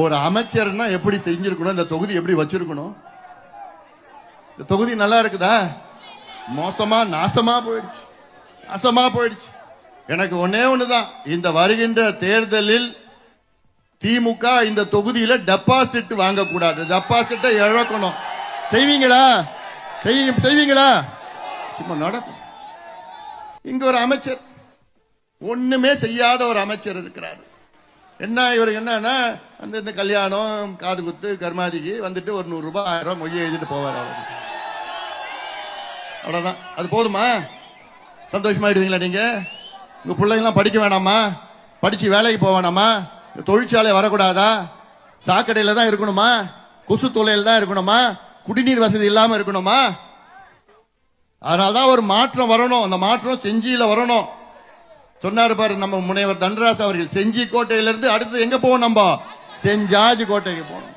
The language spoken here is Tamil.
ஒரு அமைச்சர்னா எப்படி செஞ்சிருக்கணும், இந்த தொகுதி எப்படி வச்சிருக்கணும்? இந்த தொகுதி நல்லா இருக்குதா? மோசமா நாசமா போயிடுச்சு, நாசமா போயிடுச்சு. எனக்கு ஒன்னே ஒண்ணுதான், இந்த வருகின்ற தேர்தலில் திமுக இந்த தொகுதியில டெபாசிட் வாங்கக்கூடாது, டெபாசிட்டை இழக்கணும். செய்வீங்களா? செய்வீங்களா? சும்மா நடக்கும். இங்க ஒரு அமைச்சர் ஒண்ணுமே செய்யாத ஒரு அமைச்சர் இருக்கிறார். என்ன இவருக்கு என்னன்னா, அந்த இந்த கல்யாணம் காது குத்து கர்மாதிக்கு வந்துட்டு ஒரு 100 ரூபாய் 1000 ரூபாய் மொழி எழுதிட்டு போவார். அவ்வளவுதான். அது போதுமா? சந்தோஷமாயிடுவீங்களா நீங்க? உங்க பிள்ளைங்களாம் படிக்க வேணாமா? படிச்சு வேலைக்கு போக வேணாமா? தொழிற்சாலை வரக்கூடாதா? சாக்கடையில தான் இருக்கணுமா? கொசு தொலையில் தான் இருக்கணுமா? குடிநீர் வசதி இல்லாம இருக்கணுமா? அதனால்தான் ஒரு மாற்றம் வரணும். அந்த மாற்றம் செஞ்சியில வரணும். சொன்னாரு பாரு நம்ம முனைவர் தண்டராஜ் அவர்கள், செஞ்சி கோட்டையிலிருந்து அடுத்து எங்க போவோம்? நம்ம செஞ்சாஜி கோட்டைக்கு போகணும்.